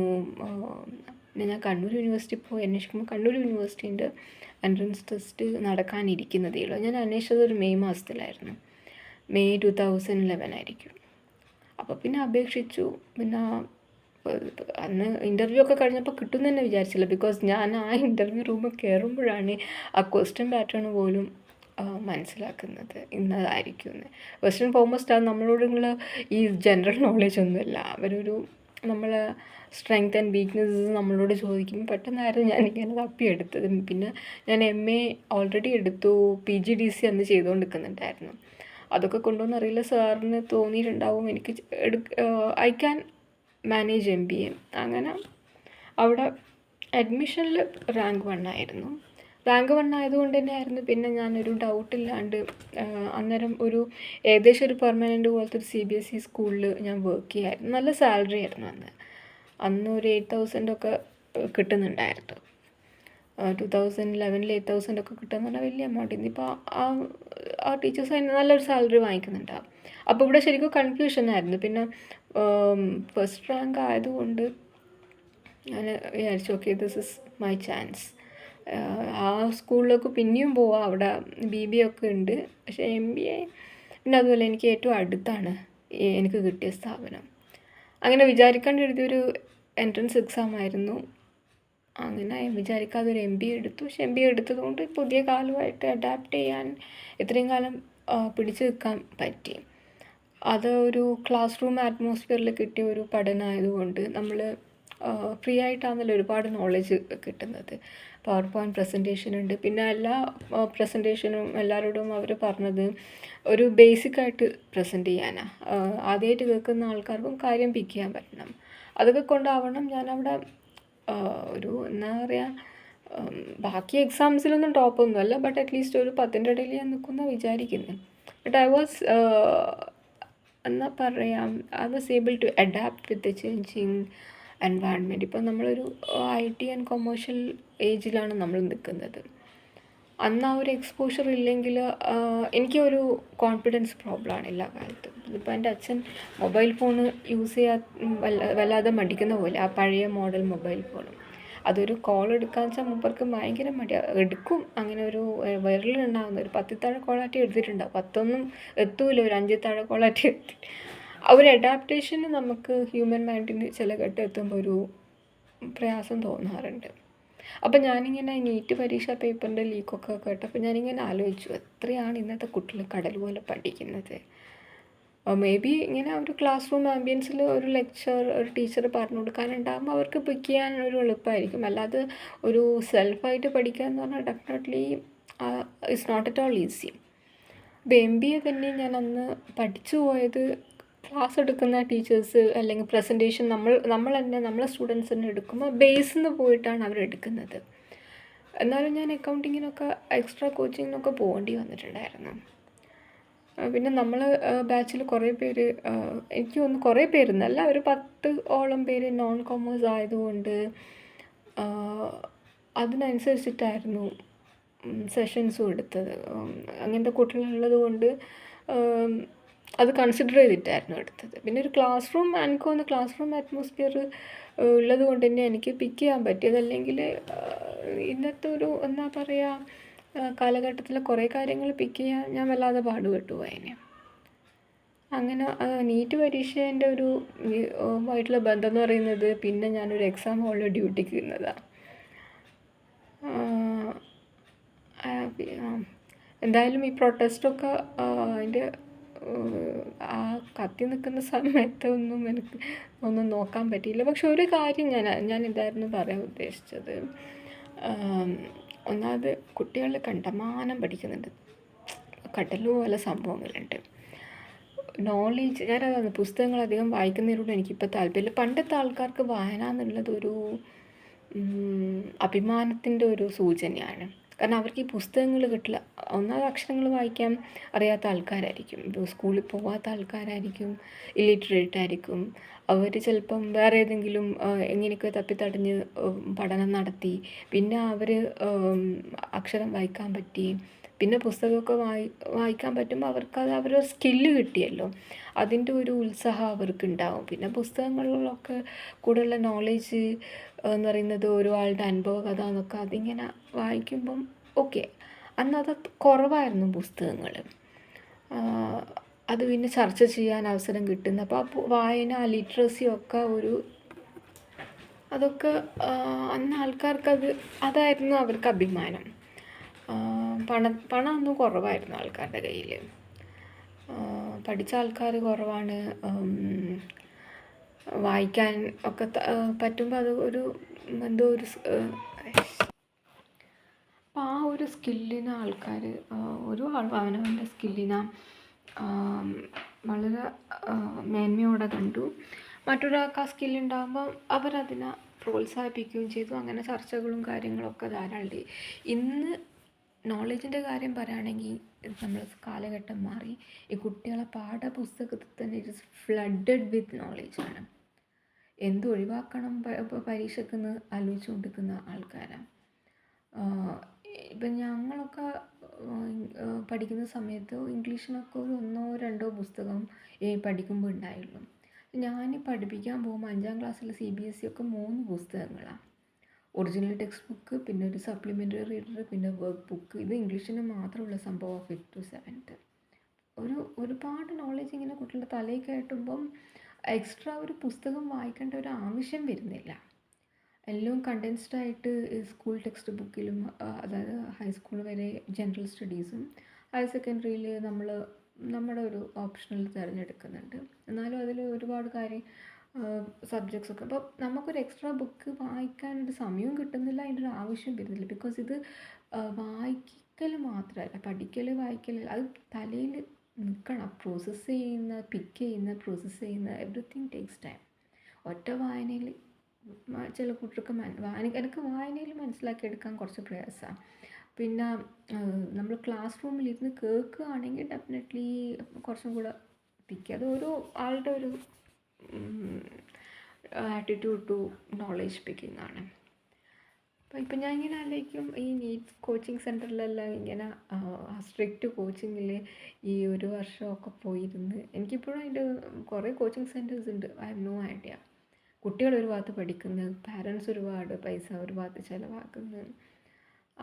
പിന്നെ ഞാൻ കണ്ണൂർ യൂണിവേഴ്സിറ്റി പോയി അന്വേഷിക്കുമ്പോൾ കണ്ണൂർ യൂണിവേഴ്സിറ്റീൻ്റെ എൻട്രൻസ് ടെസ്റ്റ് നടക്കാനിരിക്കുന്നതേ ഉള്ളൂ. ഞാൻ അന്വേഷിച്ചത് ഒരു മെയ് മാസത്തിലായിരുന്നു. മെയ് 2011 ആയിരിക്കും. അപ്പോൾ പിന്നെ അപേക്ഷിച്ചു. പിന്നെ അന്ന് ഇൻ്റർവ്യൂ ഒക്കെ കഴിഞ്ഞപ്പോൾ കിട്ടുമെന്ന് തന്നെ വിചാരിച്ചില്ല. ബിക്കോസ് ഞാൻ ആ ഇൻ്റർവ്യൂ റൂമിൽ കയറുമ്പോഴാണ് ആ ക്വസ്റ്റ്യൻ പാറ്റേൺ പോലും മനസ്സിലാക്കുന്നത് ഇന്നതായിരിക്കുമെന്ന്. വെസ്റ്റേൺ ഫോർമോസ്റ്റ് അത് നമ്മളോടുള്ള ഈ ജനറൽ നോളേജ് ഒന്നുമില്ല. അവരൊരു നമ്മളെ സ്ട്രെങ്ത് ആൻഡ് വീക്ക്നെസ്സസ് നമ്മളോട് ചോദിക്കുമ്പോൾ പെട്ടെന്നായിരുന്നു ഞാനിങ്ങനെ തപ്പിയെടുത്തത്. പിന്നെ ഞാൻ MA ഓൾറെഡി എടുത്തു, PGDC അന്ന് ചെയ്തുകൊണ്ടിരിക്കുന്നുണ്ടായിരുന്നു. അതൊക്കെ കൊണ്ടുവന്ന് അറിയില്ല, സാറിന് തോന്നിയിട്ടുണ്ടാവും എനിക്ക് ഐ ക്യാൻ മാനേജ് MBA. അങ്ങനെ അവിടെ അഡ്മിഷനിൽ റാങ്ക് 1 ആയിരുന്നു. റാങ്ക് 1 ആയതുകൊണ്ട് തന്നെ ആയിരുന്നു പിന്നെ ഞാനൊരു ഡൗട്ടില്ലാണ്ട് അന്നേരം ഏകദേശം ഒരു പെർമനൻറ്റ് പോലത്തെ ഒരു CBSE സ്കൂളിൽ ഞാൻ വർക്ക് ചെയ്യായിരുന്നു. നല്ല സാലറി ആയിരുന്നു അന്ന് ഒരു 8,000 ഒക്കെ കിട്ടുന്നുണ്ടായിരുന്നു. 2011 8,000 ഒക്കെ കിട്ടുമെന്ന് പറഞ്ഞാൽ വലിയ എമൗണ്ട്. ഇന്നിപ്പോൾ ആ ടീച്ചേഴ്സ് നല്ലൊരു സാലറി വാങ്ങിക്കുന്നുണ്ടാവും. അപ്പോൾ ഇവിടെ ശരിക്കും കൺഫ്യൂഷനായിരുന്നു. പിന്നെ ഫസ്റ്റ് റാങ്ക് ആയതുകൊണ്ട് ഞാൻ വിചാരിച്ചു okay this is my chance. ആ സ്കൂളിലേക്ക് പിന്നെയും പോവാം, അവിടെ BBA ഒക്കെ ഉണ്ട്. പക്ഷേ MBA പിന്നെ അതുപോലെ എനിക്ക് ഏറ്റവും അടുത്താണ് എനിക്ക് കിട്ടിയ സ്ഥാപനം. അങ്ങനെ വിചാരിക്കാണ്ട് എഴുതിയൊരു എൻട്രൻസ് എക്സാം ആയിരുന്നു. അങ്ങനെ വിചാരിക്കാതെ ഒരു MBA എടുത്തു. പക്ഷെ MBA എടുത്തതുകൊണ്ട് പുതിയ കാലമായിട്ട് അഡാപ്റ്റ് ചെയ്യാൻ ഇത്രയും കാലം പിടിച്ചു നിൽക്കാൻ പറ്റി. അത് ഒരു ക്ലാസ് റൂം അറ്റ്മോസ്ഫിയറിൽ കിട്ടിയ ഒരു പഠനമായതുകൊണ്ട് നമ്മൾ ഫ്രീ ആയിട്ടാണല്ലോ ഒരുപാട് നോളജ് കിട്ടുന്നത്. പവർ പോയിൻറ്റ് പ്രസൻറ്റേഷൻ ഉണ്ട്. പിന്നെ എല്ലാ പ്രസൻറ്റേഷനും എല്ലാവരോടും അവർ പറഞ്ഞത് ഒരു ബേസിക്കായിട്ട് പ്രസൻറ്റ് ചെയ്യാനാണ്. ആദ്യമായിട്ട് കേൾക്കുന്ന ആൾക്കാർക്കും കാര്യം പിക്ക് ചെയ്യാൻ പറ്റണം. അതൊക്കെ കൊണ്ടാവണം ഞാനവിടെ ഒരു എന്താ പറയുക, ബാക്കി എക്സാംസിലൊന്നും ടോപ്പൊന്നുമല്ല, ബട്ട് അറ്റ്ലീസ്റ്റ് ഒരു 10ൻ്റെ ഇടയിൽ ഞാൻ നിൽക്കുന്ന വിചാരിക്കുന്നു. ബട്ട് ഐ വാസ് എന്താ പറയാം, I was able to adapt with the changing environment. ഇപ്പം നമ്മളൊരു IT ആൻഡ് കൊമേഴ്ഷ്യൽ ഏജിലാണ് നമ്മൾ നിൽക്കുന്നത്. അന്ന് ആ ഒരു എക്സ്പോഷർ ഇല്ലെങ്കിൽ എനിക്കൊരു കോൺഫിഡൻസ് പ്രോബ്ലമാണ് എല്ലാ കാലത്തും. ഇപ്പോൾ എൻ്റെ അച്ഛൻ മൊബൈൽ ഫോൺ യൂസ് ചെയ്യാൻ വല്ലാതെ മടിക്കുന്ന പോലെ, ആ പഴയ മോഡൽ മൊബൈൽ ഫോണും അതൊരു കോൾ എടുക്കാന്ന് വെച്ചാൽ മൂപ്പർക്ക് ഭയങ്കര മടിയാണ്. എടുക്കും, അങ്ങനെ ഒരു വിരലുണ്ടാകുന്ന ഒരു 10 താഴെ കോളാറ്റി എടുത്തിട്ടുണ്ടാവും. 10 എത്തൂല, ഒരു 5 താഴെ കോളാറ്റി എടുത്തി. ആ ഒരു അഡാപ്റ്റേഷന് നമുക്ക് ഹ്യൂമൻ മൈൻഡിന് ചില ഘട്ടം എത്തുമ്പോൾ ഒരു പ്രയാസം തോന്നാറുണ്ട്. അപ്പം ഞാനിങ്ങനെ നീറ്റ് പരീക്ഷാ പേപ്പറിൻ്റെ ലീക്കൊക്കെ കേട്ടപ്പോൾ ഞാനിങ്ങനെ ആലോചിച്ചു, എത്രയാണ് ഇന്നത്തെ കുട്ടികൾ കടൽ പോലെ പഠിക്കുന്നത്. മേ ബി ഇങ്ങനെ ഒരു ക്ലാസ് റൂം ആംബിയൻസിൽ ഒരു ലെക്ചർ, ഒരു ടീച്ചർ പറഞ്ഞു കൊടുക്കാനുണ്ടാകുമ്പോൾ അവർക്ക് പിക്ക് ചെയ്യാൻ ഒരു എളുപ്പമായിരിക്കും. അല്ലാതെ ഒരു സെൽഫായിട്ട് പഠിക്കുക എന്ന് പറഞ്ഞാൽ definitely it's not at all easy. ഇപ്പോൾ MBA തന്നെ ഞാൻ അന്ന് പഠിച്ചു പോയത് ക്ലാസ് എടുക്കുന്ന ടീച്ചേഴ്സ് അല്ലെങ്കിൽ പ്രസൻറ്റേഷൻ നമ്മൾ തന്നെ നമ്മളെ സ്റ്റുഡൻസ് തന്നെ എടുക്കുമ്പോൾ ബേസിൽ നിന്ന് പോയിട്ടാണ് അവരെടുക്കുന്നത്. എന്നാലും ഞാൻ അക്കൗണ്ടിങ്ങിനൊക്കെ എക്സ്ട്രാ കോച്ചിങ്ങിനൊക്കെ പോകേണ്ടി വന്നിട്ടുണ്ടായിരുന്നു. പിന്നെ നമ്മൾ ബാച്ചിൽ കുറേ പേര്, എനിക്ക് തോന്നുന്നു കുറേ പേരെന്നല്ല, ഒരു 10 പേര് നോൺ കൊമേഴ്സ് ആയതുകൊണ്ട് അതിനനുസരിച്ചിട്ടായിരുന്നു സെഷൻസും എടുത്തത്. അങ്ങനത്തെ കുട്ടികളുള്ളത് കൊണ്ട് അത് കൺസിഡർ ചെയ്തിട്ടായിരുന്നു എടുത്തത്. പിന്നെ ഒരു ക്ലാസ് റൂം, എനിക്ക് തോന്നുന്നു ക്ലാസ് റൂം അറ്റ്മോസ്ഫിയർ ഉള്ളത് കൊണ്ട് തന്നെ എനിക്ക് പിക്ക് ചെയ്യാൻ പറ്റിയതല്ലെങ്കിൽ ഇന്നത്തെ ഒരു എന്താ പറയുക കാലഘട്ടത്തിൽ കുറേ കാര്യങ്ങൾ പിക്ക് ചെയ്യാൻ ഞാൻ വല്ലാതെ പാടുപെട്ടു പോയേനെ. അങ്ങനെ നീറ്റ് പരീക്ഷേൻ്റെ ഒരു ആയിട്ടുള്ള ബന്ധം എന്ന് പറയുന്നത് പിന്നെ ഞാനൊരു എക്സാം ഹോളിൽ ഡ്യൂട്ടിക്ക് ഇരുന്നതാണ്. എന്തായാലും ഈ പ്രൊട്ടസ്റ്റൊക്കെ അതിൻ്റെ ആ കത്തി നിൽക്കുന്ന സമയത്തൊന്നും എനിക്ക് ഒന്നും നോക്കാൻ പറ്റിയില്ല. പക്ഷെ ഒരു കാര്യം ഞാൻ ഇതായിരുന്നു പറയാൻ ഉദ്ദേശിച്ചത്. ഒന്നാമത് കുട്ടികൾ കണ്ടമാനം പഠിക്കുന്നുണ്ട്, കടലുപോലെ സംഭവങ്ങളുണ്ട്. നോളേജ്, ഞാനതാണ് പുസ്തകങ്ങൾ അധികം വായിക്കുന്നതിലൂടെ എനിക്കിപ്പോൾ താല്പര്യമില്ല. പണ്ടത്തെ ആൾക്കാർക്ക് വായന എന്നുള്ളത് ഒരു അഭിമാനത്തിൻ്റെ ഒരു സൂചനയാണ്. കാരണം അവർക്ക് ഈ പുസ്തകങ്ങൾ കിട്ടില്ല. ഒന്നാമത് അക്ഷരങ്ങൾ വായിക്കാൻ അറിയാത്ത ആൾക്കാരായിരിക്കും, ഇപ്പോൾ സ്കൂളിൽ പോകാത്ത ആൾക്കാരായിരിക്കും, ഇല്ലിറ്ററേറ്റ് ആയിരിക്കും. അവർ ചിലപ്പം വേറെ ഏതെങ്കിലും എങ്ങനെയൊക്കെ തപ്പിത്തടഞ്ഞ് പഠനം നടത്തി പിന്നെ അവർ അക്ഷരം വായിക്കാൻ പറ്റി, പിന്നെ പുസ്തകമൊക്കെ വായിക്കാൻ പറ്റുമ്പോൾ അവർക്കത് അവരൊരു സ്കില്ല് കിട്ടിയല്ലോ, അതിൻ്റെ ഒരു ഉത്സാഹം അവർക്കുണ്ടാവും. പിന്നെ പുസ്തകങ്ങളിലൊക്കെ കൂടുതലുള്ള നോളേജ് എന്ന് പറയുന്നത് ഒരാളുടെ അനുഭവ കഥ എന്നൊക്കെ അതിങ്ങനെ വായിക്കുമ്പം ഓക്കെ. അന്നത് കുറവായിരുന്നു പുസ്തകങ്ങൾ. അത് പിന്നെ ചർച്ച ചെയ്യാൻ അവസരം കിട്ടുന്നു. അപ്പോൾ ആ വായന, ലിറ്ററസിയൊക്കെ അതൊക്കെ അന്ന് ആൾക്കാർക്കത് അതായിരുന്നു അവർക്ക് അഭിമാനം. പണമൊന്നും കുറവായിരുന്നു ആൾക്കാരുടെ കയ്യിൽ. പഠിച്ച ആൾക്കാർ കുറവാണ്. വായിക്കാൻ ഒക്കെ പറ്റുമ്പോൾ അത് ഒരു എന്തോ ഒരു അപ്പോൾ ആ ഒരു സ്കില്ലിന് ആൾക്കാർ അവനവൻ്റെ സ്കില്ലിനെ വളരെ മേന്മയോടെ കണ്ടു. മറ്റൊരാൾക്ക് ആ സ്കില്ലുണ്ടാകുമ്പോൾ അവരതിനെ പ്രോത്സാഹിപ്പിക്കുകയും ചെയ്തു. അങ്ങനെ ചർച്ചകളും കാര്യങ്ങളൊക്കെ ധാരാളം. ഇന്ന് നോളേജിൻ്റെ കാര്യം പറയുകയാണെങ്കിൽ നമ്മൾ കാലഘട്ടം മാറി. ഈ കുട്ടികളെ പാഠപുസ്തകത്തിൽ തന്നെ ഇറ്റ് ഫ്ലഡഡ് വിത്ത് നോളേജാണ്. എന്ത് ഒഴിവാക്കണം പരീക്ഷയ്ക്കെന്ന് ആലോചിച്ച് കൊണ്ടിരിക്കുന്ന ആൾക്കാരാണ്. ഇപ്പം ഞങ്ങളൊക്കെ പഠിക്കുന്ന സമയത്ത് ഇംഗ്ലീഷിനൊക്കെ ഒരു 1-2 പുസ്തകം പഠിക്കുമ്പോൾ ഉണ്ടായുള്ളൂ. ഞാൻ പഠിപ്പിക്കാൻ പോകുമ്പോൾ 5ാം ക്ലാസ്സിൽ CBSE ഒക്കെ 3 പുസ്തകങ്ങളാണ്. ഒറിജിനൽ ടെക്സ്റ്റ് ബുക്ക്, പിന്നെ ഒരു സപ്ലിമെൻ്ററി റീഡർ, പിന്നെ വർക്ക് ബുക്ക്. ഇത് ഇംഗ്ലീഷിന് മാത്രമുള്ള സംഭവം 5th to 7th. ഒരുപാട് നോളേജ് ഇങ്ങനെ കുട്ടികളുടെ തലയിൽ കയറ്റുമ്പം എക്സ്ട്രാ ഒരു പുസ്തകം വായിക്കേണ്ട ഒരു ആവശ്യം വരുന്നില്ല. എല്ലാം കണ്ടൻസ്ഡ് ആയിട്ട് സ്കൂൾ ടെക്സ്റ്റ് ബുക്കിലും, അതായത് ഹൈസ്കൂൾ വരെ ജനറൽ സ്റ്റഡീസും, ഹയർ സെക്കൻഡറിയിൽ നമ്മൾ നമ്മുടെ ഒരു ഓപ്ഷനിൽ തിരഞ്ഞെടുക്കുന്നുണ്ട്. എന്നാലും അതിൽ ഒരുപാട് കാര്യം സബ്ജക്ട്സ് ഒക്കെ. അപ്പോൾ നമുക്കൊരു എക്സ്ട്രാ ബുക്ക് വായിക്കാനൊരു സമയവും കിട്ടുന്നില്ല, അതിൻ്റെ ഒരു ആവശ്യം വരുന്നില്ല. ബിക്കോസ് ഇത് വായിക്കൽ മാത്രമല്ല, പഠിക്കൽ വായിക്കൽ അത് തലയിൽ നിൽക്കണം. പ്രോസസ്സ് ചെയ്യുന്ന, പിക്ക് ചെയ്യുന്ന, പ്രോസസ്സ് ചെയ്യുന്ന എവറിത്തിങ് ടേക്സ് ടൈം. ഒറ്റ വായനയിൽ ചില കുട്ടികൾക്ക് എനിക്ക് വായനയിൽ മനസ്സിലാക്കിയെടുക്കാൻ കുറച്ച് പ്രയാസമാണ്. പിന്നെ നമ്മൾ ക്ലാസ് റൂമിലിരുന്ന് കേൾക്കുകയാണെങ്കിൽ ഡെഫിനറ്റ്ലി കുറച്ചും കൂടെ പിക്ക്. അത് ഓരോ ആളുടെ ഒരു ആറ്റിറ്റ്യൂഡ് ടു നോളേജ് പിക്കിംഗ് ആണ്. അപ്പോൾ ഇപ്പം ഞാൻ ഇങ്ങനെ ആലോചിക്കും, ഈ നീറ്റ് കോച്ചിങ് സെൻറ്ററിലെല്ലാം ഇങ്ങനെ സ്ട്രിക്റ്റ് കോച്ചിങ്ങിൽ ഈ ഒരു വർഷമൊക്കെ പോയിരുന്ന്, എനിക്കിപ്പോഴും അതിൻ്റെ കുറേ കോച്ചിങ് സെൻറ്റേഴ്സ് ഉണ്ട്. I have no idea. കുട്ടികൾ ഒരു ഭാഗത്ത് പഠിക്കുന്നു, പാരൻസ് ഒരുപാട് പൈസ ഒരു ഭാഗത്ത് ചിലവാക്കുന്നു.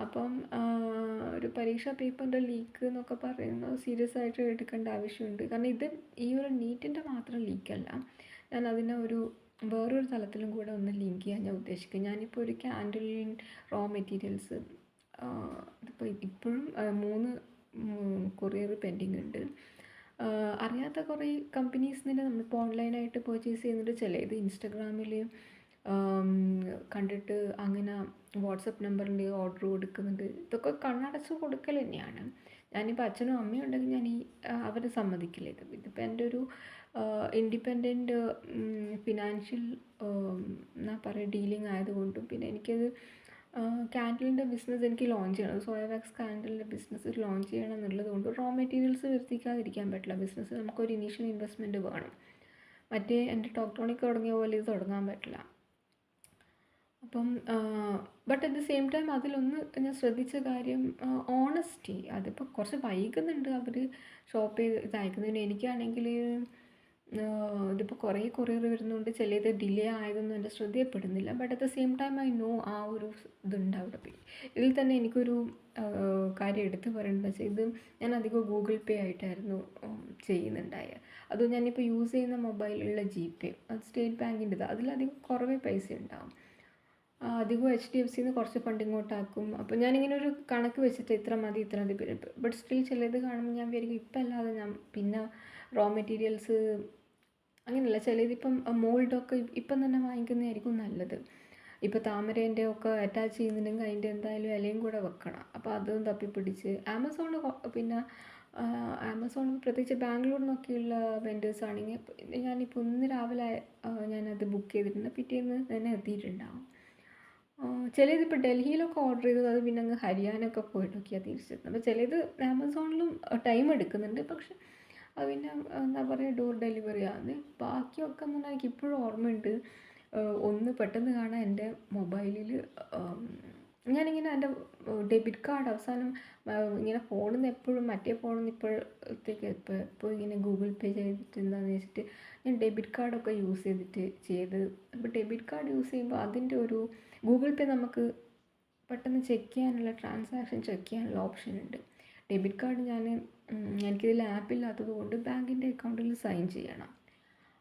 അപ്പം ഒരു പരീക്ഷാ പേപ്പറിൻ്റെ ലീക്ക് എന്നൊക്കെ പറയുന്നത് സീരിയസ് ആയിട്ട് എടുക്കേണ്ട ആവശ്യമുണ്ട്. കാരണം ഇത് ഈ ഒരു നീറ്റിൻ്റെ മാത്രം ലീക്കല്ല, ഞാൻ അതിനെ വേറൊരു തലത്തിലും കൂടെ ഒന്ന് ലിങ്ക് ചെയ്യാൻ ഞാൻ ഉദ്ദേശിക്കുന്നത്. ഞാനിപ്പോൾ ഒരു ക്യാൻഡിൽ റോ മെറ്റീരിയൽസ് ഇതിപ്പോൾ ഇപ്പോഴും 3 കൊറിയർ പെൻഡിങ് ഉണ്ട്. അറിയാത്ത കുറേ കമ്പനീസിന് നമ്മളിപ്പോൾ ഓൺലൈനായിട്ട് പർച്ചേസ് ചെയ്യുന്നുണ്ട്. ചിലത് ഇൻസ്റ്റഗ്രാമിൽ കണ്ടിട്ട് അങ്ങനെ വാട്സപ്പ് നമ്പറിൽ ഓർഡർ കൊടുക്കുന്നുണ്ട്. ഇതൊക്കെ കണ്ണടച്ച് കൊടുക്കൽ തന്നെയാണ്. ഞാനിപ്പോൾ അച്ഛനും അമ്മയും ഉണ്ടെങ്കിൽ ഞാൻ അവർ സമ്മതിക്കില്ല. ഇതിപ്പോൾ എൻ്റെ ഒരു ഇൻഡിപെൻഡൻറ്റ് ഫിനാൻഷ്യൽ എന്നാ പറയുക ഡീലിംഗ് ആയതുകൊണ്ടും, പിന്നെ എനിക്കത് ക്യാൻഡിലിൻ്റെ ബിസിനസ് എനിക്ക് ലോഞ്ച് ചെയ്യണം. സോയ വാക്സ് ക്യാൻഡിലിൻ്റെ ബിസിനസ് ലോഞ്ച് ചെയ്യണം എന്നുള്ളത് കൊണ്ട് റോ മെറ്റീരിയൽസ് വരുത്തിക്കാതിരിക്കാൻ പറ്റില്ല. ബിസിനസ് നമുക്കൊരു ഇനീഷ്യൽ ഇൻവെസ്റ്റ്മെൻറ്റ് വേണം. മറ്റേ എൻ്റെ ടോക്ടോണിക് തുടങ്ങിയ പോലെ ഇത് തുടങ്ങാൻ പറ്റില്ല. അപ്പം but at the same time അതിലൊന്ന് ഞാൻ ശ്രദ്ധിച്ച കാര്യം ഓണസ്റ്റി. അതിപ്പോൾ കുറച്ച് വൈകുന്നുണ്ട് അവർ ഷോപ്പ് ചെയ്ത് ഇതയക്കുന്നതിന്. എനിക്കാണെങ്കിൽ ഇതിപ്പോൾ കുറേ കൊറിയർ വരുന്നുണ്ട്, ചിലത് ഡിലേ ആയതൊന്നും എൻ്റെ ശ്രദ്ധയപ്പെടുന്നില്ല. But at the same time I know ആ ഒരു ഇതുണ്ട് അവിടെ. ഇതിൽ തന്നെ എനിക്കൊരു കാര്യം എടുത്ത് പറയേണ്ടത് വെച്ചാൽ, ഇത് ഞാൻ അധികം ഗൂഗിൾ പേ ആയിട്ടായിരുന്നു ചെയ്യുന്നുണ്ടായത്. അത് ഞാനിപ്പോൾ യൂസ് ചെയ്യുന്ന മൊബൈലിലുള്ള GPay, അത് സ്റ്റേറ്റ് ബാങ്കിൻ്റെത്, അതിലധികം കുറവേ പൈസ ഉണ്ടാവും. അധികം HDFCന്ന് കുറച്ച് ഫണ്ട് ഇങ്ങോട്ടാക്കും. അപ്പോൾ ഞാനിങ്ങനെ ഒരു കണക്ക് വെച്ചിട്ട് ഇത്ര മതി ബട്ട് സ്റ്റിൽ ചിലത് കാണുമ്പോൾ ഞാൻ വിചാരിക്കും ഇപ്പം അല്ലാതെ ഞാൻ പിന്നെ റോ മെറ്റീരിയൽസ് അങ്ങനെയല്ല, ചിലതിപ്പം മോൾഡൊക്കെ ഇപ്പം തന്നെ വാങ്ങിക്കുന്നതായിരിക്കും നല്ലത്. ഇപ്പോൾ താമരേൻ്റെ ഒക്കെ അറ്റാച്ച് ചെയ്യുന്നുണ്ടെങ്കിൽ അതിൻ്റെ എന്തായാലും ഇലയും കൂടെ വെക്കണം. അപ്പോൾ അതും തപ്പിപ്പിടിച്ച് പിന്നെ ആമസോൺ പ്രത്യേകിച്ച് ബാംഗ്ലൂരിൽ നിന്നൊക്കെയുള്ള വെൻഡേഴ്സ് ആണെങ്കിൽ ഞാനിപ്പോൾ ഇന്ന് രാവിലെ ഞാനത് ബുക്ക് ചെയ്തിട്ടുണ്ട്, പിറ്റേന്ന് തന്നെ എത്തിയിട്ടുണ്ടാവും. ചിലതിപ്പോൾ ഡൽഹിയിലൊക്കെ ഓർഡർ ചെയ്തത് അത് പിന്നെ അങ്ങ് ഹരിയാനൊക്കെ പോയിട്ടൊക്കെയാണ് തിരിച്ചെത്തുന്നത്. അപ്പോൾ ചിലത് ആമസോണിലും ടൈം എടുക്കുന്നുണ്ട്, പക്ഷെ അത് പിന്നെ എന്താ പറയുക ഡോർ ഡെലിവറി ആണ്. ബാക്കിയൊക്കെ എന്ന് പറഞ്ഞാൽ എനിക്ക് ഇപ്പോഴും ഓർമ്മയുണ്ട്. ഒന്ന് പെട്ടെന്ന് കാണാൻ എൻ്റെ മൊബൈലിൽ ഞാനിങ്ങനെ എൻ്റെ ഡെബിറ്റ് കാർഡ് അവസാനം ഇങ്ങനെ ഫോണിൽ നിന്ന് എപ്പോഴും മറ്റേ ഫോണിൽ നിന്ന് ഇപ്പോഴത്തേക്ക് എപ്പോൾ ഇങ്ങനെ ഗൂഗിൾ പേ ചെയ്തിട്ട് എന്താണെന്ന് വെച്ചിട്ട് ഞാൻ ഡെബിറ്റ് കാർഡൊക്കെ യൂസ് ചെയ്ത് അപ്പോൾ ഡെബിറ്റ് കാർഡ് യൂസ് ചെയ്യുമ്പോൾ അതിൻ്റെ ഒരു ഗൂഗിൾ പേ നമുക്ക് പെട്ടെന്ന് ചെക്ക് ചെയ്യാനുള്ള ട്രാൻസാക്ഷൻ ചെക്ക് ചെയ്യാനുള്ള ഓപ്ഷൻ ഉണ്ട്. ഡെബിറ്റ് കാർഡ് എനിക്കിതിൽ ആപ്പില്ലാത്തത് കൊണ്ട് ബാങ്കിൻ്റെ അക്കൗണ്ടിൽ സൈൻ ചെയ്യണം.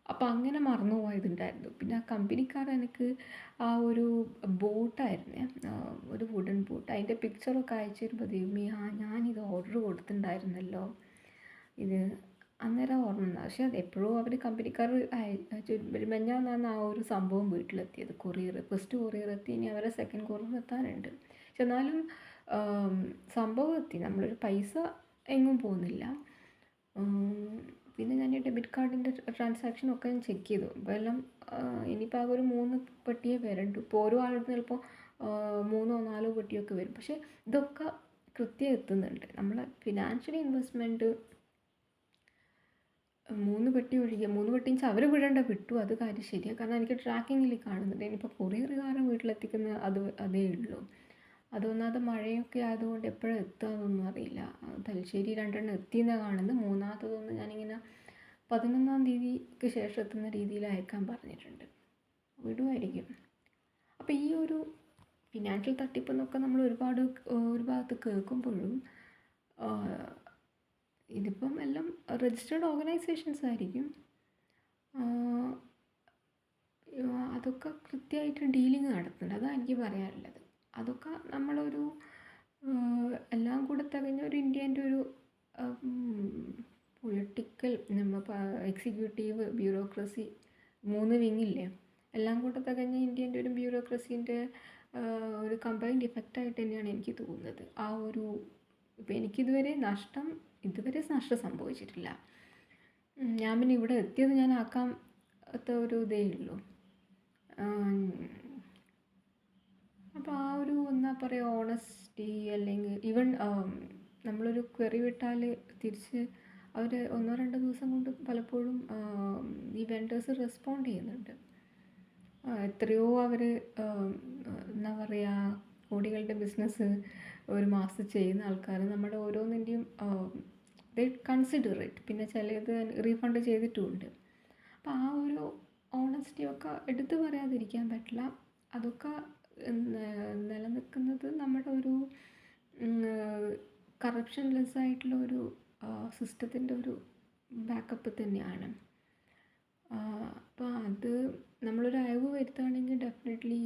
അപ്പോൾ അങ്ങനെ മറന്നു പോയതുണ്ടായിരുന്നു. പിന്നെ ആ കമ്പനിക്കാർ എനിക്ക് ആ ഒരു ബോട്ടായിരുന്നേ, ഒരു വുഡൻ ബോട്ട്, അതിൻ്റെ പിക്ചറൊക്കെ അയച്ചു തരുമ്പോൾ ദൈവമേ ഞാനിത് ഓർഡർ കൊടുത്തിട്ടുണ്ടായിരുന്നല്ലോ, ഇത് അന്നേരം ഓർമ്മ. പക്ഷേ അത് എപ്പോഴും അവർ കമ്പനിക്കാർ മെഞ്ഞാന്നാണ് ആ ഒരു സംഭവം വീട്ടിലെത്തിയത്. ഫസ്റ്റ് കൊറിയർ എത്തി, ഇനി അവരെ സെക്കൻഡ് കൊറിയർ എത്താനുണ്ട്. പക്ഷെ എന്നാലും സംഭവം എത്തി, നമ്മളൊരു പൈസ എങ്ങും പോകുന്നില്ല. പിന്നെ ഞാൻ ഈ ഡെബിറ്റ് കാർഡിൻ്റെ ട്രാൻസാക്ഷനൊക്കെ ഞാൻ ചെക്ക് ചെയ്തു. അപ്പോൾ എല്ലാം ഇനിയിപ്പോൾ ആകെ ഒരു 3 പെട്ടിയേ വരുന്നുണ്ട്. ഇപ്പോൾ ഓരോ ആളുടെ ചിലപ്പോൾ 3 or 4 പെട്ടിയൊക്കെ വരും. പക്ഷേ ഇതൊക്കെ കൃത്യം എത്തുന്നുണ്ട്. നമ്മളെ ഫിനാൻഷ്യൽ ഇൻവെസ്റ്റ്മെൻറ്റ് 3 പെട്ടി ഒഴികെ 3 പെട്ടി വെച്ചാൽ അവർ വിട്ടു, അത് കാര്യം ശരിയാണ്. കാരണം എനിക്ക് ട്രാക്കിങ്ങിൽ കാണുന്നുണ്ട്. ഇനിയിപ്പോൾ കൊറിയറുകാരൻ വീട്ടിലെത്തിക്കുന്ന അതേ ഉള്ളൂ. അതൊന്നാമത് മഴയൊക്കെ ആയതുകൊണ്ട് എപ്പോഴും എത്തുകയെന്നൊന്നും അറിയില്ല. തലശ്ശേരി 2 എത്തിയെന്നാണ് കാണുന്നത്. മൂന്നാമത്തതൊന്ന് ഞാനിങ്ങനെ 11-ാം തീയതിക്ക് ശേഷം എത്തുന്ന രീതിയിൽ അയക്കാൻ പറഞ്ഞിട്ടുണ്ട്. വിടുമായിരിക്കും. അപ്പോൾ ഈ ഒരു ഫിനാൻഷ്യൽ തട്ടിപ്പ് എന്നൊക്കെ നമ്മൾ ഒരു ഭാഗത്ത് കേൾക്കുമ്പോഴും ഇതിപ്പം എല്ലാം രജിസ്റ്റേർഡ് ഓർഗനൈസേഷൻസ് ആയിരിക്കും. അതൊക്കെ കൃത്യമായിട്ട് ഡീലിങ് നടത്തുന്നുണ്ട്. അതാണ് എനിക്ക് പറയാനുള്ളത്. അതൊക്കെ എല്ലാം കൂടെ തികഞ്ഞ ഒരു ഇന്ത്യൻ്റെ ഒരു പൊളിറ്റിക്കൽ എക്സിക്യൂട്ടീവ്, ബ്യൂറോക്രസി 3 വിങ്ങില്ലേ, എല്ലാം കൂടെ തികഞ്ഞ ഇന്ത്യൻ്റെ ഒരു ബ്യൂറോക്രസീൻ്റെ ഒരു കമ്പൈൻഡ് ഇഫക്റ്റായിട്ട് തന്നെയാണ് എനിക്ക് തോന്നുന്നത്. ഇപ്പം എനിക്കിതുവരെ നഷ്ടം സംഭവിച്ചിട്ടില്ല. ഞാൻ പിന്നെ ഇവിടെ എത്തിയത് ഞാൻ ആക്കാത്ത ഒരു ഇതേ ഉള്ളൂ. അപ്പോൾ എന്താ പറയുക, ഓണസ്റ്റി, അല്ലെങ്കിൽ ഈവൻ നമ്മളൊരു ക്വറി വിട്ടാൽ തിരിച്ച് അവർ 1-2 ദിവസം കൊണ്ട് പലപ്പോഴും ഈ വെൻഡേഴ്സ് റെസ്പോണ്ട് ചെയ്യുന്നുണ്ട്. എത്രയോ അവർ എന്താ പറയുക, കോടികളുടെ ബിസിനസ് ഒരു മാസം ചെയ്യുന്ന ആൾക്കാർ നമ്മുടെ ഓരോന്നിൻ്റെയും ദേ കൺസിഡർ ഇറ്റ്. പിന്നെ ചിലത് റീഫണ്ട് ചെയ്തിട്ടുമുണ്ട്. അപ്പോൾ ഒരു ഓണസ്റ്റിയൊക്കെ എടുത്തു പറയാതിരിക്കാൻ പറ്റില്ല. അതൊക്കെ നിലനിൽക്കുന്നത് നമ്മുടെ ഒരു കറപ്ഷൻ ലെസ് ആയിട്ടുള്ള ഒരു സിസ്റ്റത്തിൻ്റെ ഒരു ബാക്കപ്പ് തന്നെയാണ്. അപ്പോൾ അത് നമ്മളൊരു അയവ് വരുത്തുകയാണെങ്കിൽ ഡെഫിനറ്റ്ലി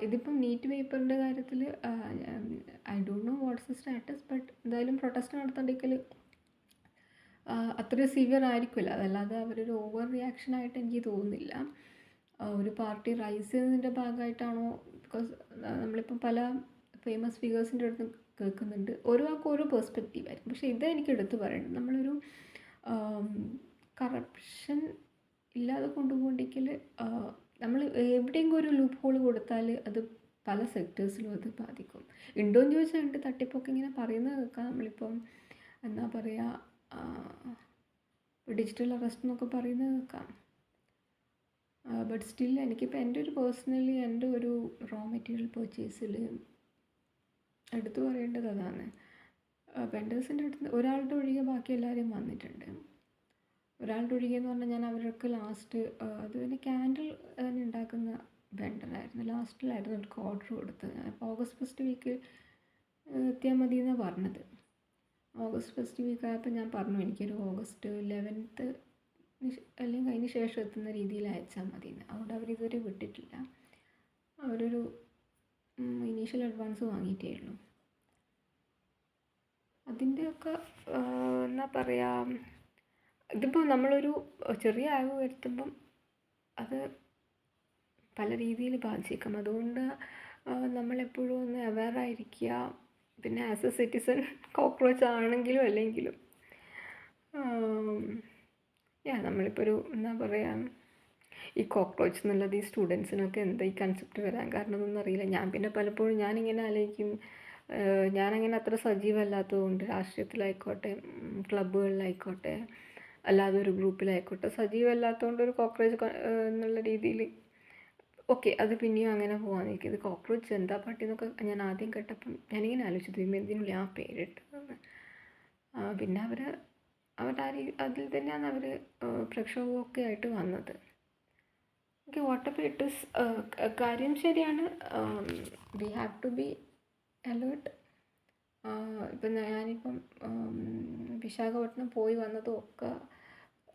ഇതിപ്പം നീറ്റ് പേപ്പറിൻ്റെ കാര്യത്തിൽ I don't know what's the status, but എന്തായാലും പ്രൊട്ടസ്റ്റ് നടത്തേണ്ടെങ്കിൽ അത്രയും സിവിയർ ആയിരിക്കില്ല. അതല്ലാതെ അവരൊരു ഓവർ റിയാക്ഷനായിട്ട് എനിക്ക് തോന്നുന്നില്ല. ഒരു പാർട്ടി റൈസ് ചെയ്യുന്നതിൻ്റെ ഭാഗമായിട്ടാണോ, ബിക്കോസ് നമ്മളിപ്പം പല ഫേമസ് ഫിഗേഴ്സിൻ്റെ അടുത്ത് കേൾക്കുന്നുണ്ട്, ഓരോ ആൾക്കും ഓരോ പെർസ്പെക്റ്റീവ് ആയിരിക്കും. പക്ഷേ എനിക്ക് എടുത്ത് പറയണം, നമ്മളൊരു കറപ്ഷൻ ഇല്ലാതെ കൊണ്ടുപോകണമെങ്കിൽ നമ്മൾ എവിടെയെങ്കിലും ഒരു ലൂപ്പ് ഹോൾ കൊടുത്താൽ അത് പല സെക്ടേഴ്സിലും അത് ബാധിക്കും. ഉണ്ടോയെന്ന് ചോദിച്ചാൽ ഉണ്ട്. തട്ടിപ്പൊക്കെ ഇങ്ങനെ പറയുന്നത് കേൾക്കാം. നമ്മളിപ്പം എന്താ പറയുക, ഡിജിറ്റൽ അറസ്റ്റ് എന്നൊക്കെ പറയുന്നത് കേൾക്കാം. ബട്ട് സ്റ്റിൽ എനിക്കിപ്പോൾ എൻ്റെ ഒരു പേഴ്സണലി എൻ്റെ ഒരു റോ മെറ്റീരിയൽ പർച്ചേസിൽ എടുത്തു പറയേണ്ടത് അതാണ്. വെൻഡേഴ്സിൻ്റെ അടുത്ത് ഒരാളുടെ ഒഴികെ ബാക്കി എല്ലാവരും വന്നിട്ടുണ്ട്. ഒരാളുടെ ഒഴികെ എന്ന് പറഞ്ഞാൽ ഞാൻ അവർക്ക് ലാസ്റ്റ് അത് പിന്നെ ക്യാൻഡിൽ ഉണ്ടാക്കുന്ന വെണ്ടറായിരുന്നു. ലാസ്റ്റിലായിരുന്നു അവർക്ക് ഓർഡർ കൊടുത്തത്. അപ്പോൾ ഓഗസ്റ്റ് ഫസ്റ്റ് വീക്ക് എത്തിയാൽ മതി എന്നാണ് പറഞ്ഞത്. ഓഗസ്റ്റ് ഫസ്റ്റ് വീക്ക് ആയപ്പോൾ ഞാൻ പറഞ്ഞു എനിക്കൊരു ഓഗസ്റ്റ് 11th അല്ലെങ്കിൽ അതിന് ശേഷം എത്തുന്ന രീതിയിൽ അയച്ചാൽ മതി എന്ന്. അതുകൊണ്ട് അവരിതുവരെ വിട്ടിട്ടില്ല. അവരൊരു ഇനീഷ്യൽ അഡ്വാൻസ് വാങ്ങിയിട്ടേ ഉള്ളൂ. അതിൻ്റെയൊക്കെ എന്താ പറയുക, ഇതിപ്പോൾ നമ്മളൊരു ചെറിയ അയവ് വരുത്തുമ്പം അത് പല രീതിയിൽ ബാധിച്ചേക്കാം. അതുകൊണ്ട് നമ്മളെപ്പോഴും ഒന്ന് അവെയറായിരിക്കുക. പിന്നെ ആസ് എ സിറ്റിസൺ, കോക്രോച്ച് ആണെങ്കിലും അല്ലെങ്കിലും നമ്മളിപ്പോൾ എന്താ പറയുക, ഈ കോക്രോച്ച് എന്നുള്ളത് ഈ സ്റ്റുഡൻസിനൊക്കെ എന്താ ഈ കൺസെപ്റ്റ് വരാൻ കാരണം എന്നൊന്നും അറിയില്ല. ഞാൻ പിന്നെ പലപ്പോഴും ഞാനിങ്ങനെ ആലോചിക്കും, ഞാനങ്ങനെ അത്ര സജീവമല്ലാത്തതുകൊണ്ട് രാഷ്ട്രീയത്തിലായിക്കോട്ടെ, ക്ലബ്ബുകളിലായിക്കോട്ടെ, അല്ലാതെ ഒരു ഗ്രൂപ്പിലായിക്കോട്ടെ സജീവമല്ലാത്തതുകൊണ്ട് ഒരു കോക്രോച്ച് എന്നുള്ള രീതിയിൽ ഓക്കെ അത് പിന്നെയും അങ്ങനെ പോകാൻ നിൽക്കും. ഇത് കോക്രോച്ച് ജനതാ പാർട്ടി എന്നൊക്കെ ഞാൻ ആദ്യം കേട്ടപ്പം ഞാനിങ്ങനെ ആലോചിച്ചു എന്തിനുള്ളിൽ ആ പേരിട്ടതെന്ന്. പിന്നെ അതിൽ തന്നെയാണ് അവർ പ്രക്ഷോഭമൊക്കെ ആയിട്ട് വന്നത്. ഓക്കെ, വാട്ടപ്പ് ഇറ്റ് ഇസ്, കാര്യം ശരിയാണ്. We have to be alert. ഇപ്പം ഞാനിപ്പം വിശാഖപട്ടണം പോയി വന്നതും ഒക്കെ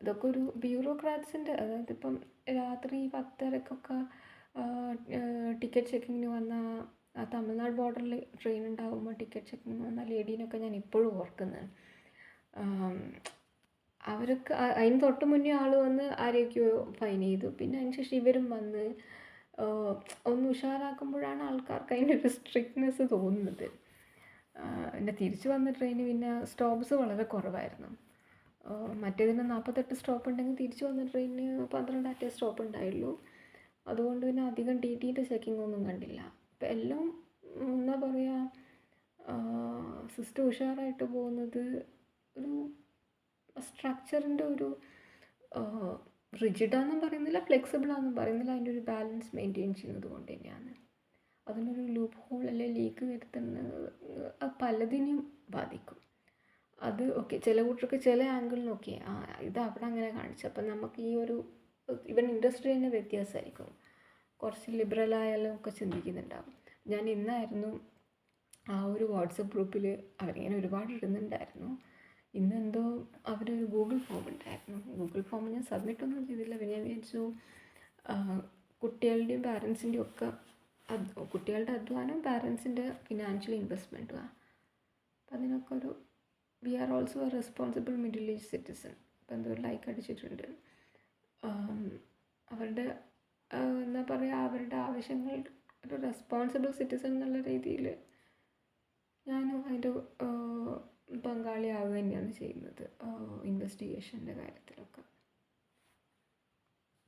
ഇതൊക്കെ ഒരു ബ്യൂറോക്രാറ്റ്സിൻ്റെ, അതായത് ഇപ്പം രാത്രി 10:30 ടിക്കറ്റ് ചെക്കിങ്ങിന് വന്ന തമിഴ്നാട് ബോർഡറിൽ ട്രെയിൻ ഉണ്ടാകുമ്പോൾ ടിക്കറ്റ് ചെക്കിങ്ങിന് വന്ന ലേഡീനൊക്കെ ഞാൻ ഇപ്പോഴും ഓർക്കുന്നത്. അവർക്ക് അതിന് തൊട്ട് മുന്നേ ആൾ വന്ന് ആരെയൊക്കെയോ ഫൈൻ ചെയ്തു. പിന്നെ അതിന് ശേഷം ഇവരും വന്ന് ഒന്ന് ഉഷാറാക്കുമ്പോഴാണ് ആൾക്കാർക്ക് അതിൻ്റെ ഒരു സ്ട്രിക്ട്നെസ് തോന്നുന്നത്. പിന്നെ തിരിച്ചു വന്ന ട്രെയിന് പിന്നെ സ്റ്റോപ്സ് വളരെ കുറവായിരുന്നു. മറ്റേതിന് 48 സ്റ്റോപ്പ് ഉണ്ടെങ്കിൽ തിരിച്ചു വന്ന ട്രെയിനിന് 12 സ്റ്റോപ്പ് ഉണ്ടായുള്ളൂ. അതുകൊണ്ട് പിന്നെ അധികം ടിയുടെ ചെക്കിംഗ് ഒന്നും കണ്ടില്ല. അപ്പം എല്ലാം എന്താ പറയുക, സിസ്റ്റം ഉഷാറായിട്ട് പോകുന്നത് ഒരു സ്ട്രക്ചറിൻ്റെ ഒരു റിജിഡാണെന്നും പറയുന്നില്ല, ഫ്ലെക്സിബിളാണെന്നും പറയുന്നില്ല, അതിൻ്റെ ഒരു ബാലൻസ് മെയിൻറ്റെയിൻ ചെയ്യുന്നത് കൊണ്ട് തന്നെയാണ്. അതിനൊരു ലൂപ്പ് ഹോൾ അല്ലെങ്കിൽ ലീക്ക് വരുത്തുന്നത് പലതിനെയും ബാധിക്കും. അത് ഓക്കെ, ചില കൂട്ടർക്ക് ചില ആംഗിളിൽ നോക്കി ഇത് അവിടെ അങ്ങനെ കാണിച്ചു. അപ്പം നമുക്ക് ഈ ഒരു ഇവൻ ഇൻഡസ്ട്രി തന്നെ വ്യത്യാസമായിരിക്കും. കുറച്ച് ലിബറലായാലും ഒക്കെ ചിന്തിക്കുന്നുണ്ടാവും. ഞാൻ ഇന്നായിരുന്നു ആ ഒരു വാട്സപ്പ് ഗ്രൂപ്പിൽ അവരിങ്ങനെ ഒരുപാട് ഇടുന്നുണ്ടായിരുന്നു. ഇന്നെന്തോ അവരൊരു ഗൂഗിൾ ഫോം ഉണ്ടായിരുന്നു. ഗൂഗിൾ ഫോം ഞാൻ സബ്മിറ്റൊന്നും ചെയ്തില്ല. പിന്നെ ഞാൻ വിചാരിച്ചു കുട്ടികളുടെയും പാരൻസിൻ്റെയും ഒക്കെ കുട്ടികളുടെ അധ്വാനം, പാരൻസിൻ്റെ ഫിനാൻഷ്യൽ ഇൻവെസ്റ്റ്മെൻറ്റുമാണ്. അപ്പം അതിനൊക്കെ ഒരു we are also a responsible middle age citizen. ഇപ്പം എന്തോ ലൈക്ക് അടിച്ചിട്ടുണ്ട്. അവരുടെ എന്താ പറയുക, അവരുടെ ആവശ്യങ്ങൾ ഒരു റെസ്പോൺസിബിൾ സിറ്റിസൺ എന്നുള്ള രീതിയിൽ ഞാനും അതിൻ്റെ പങ്കാളിയാവുക തന്നെയാണ് ചെയ്യുന്നത് ഇൻവെസ്റ്റിഗേഷൻ്റെ കാര്യത്തിലൊക്കെ.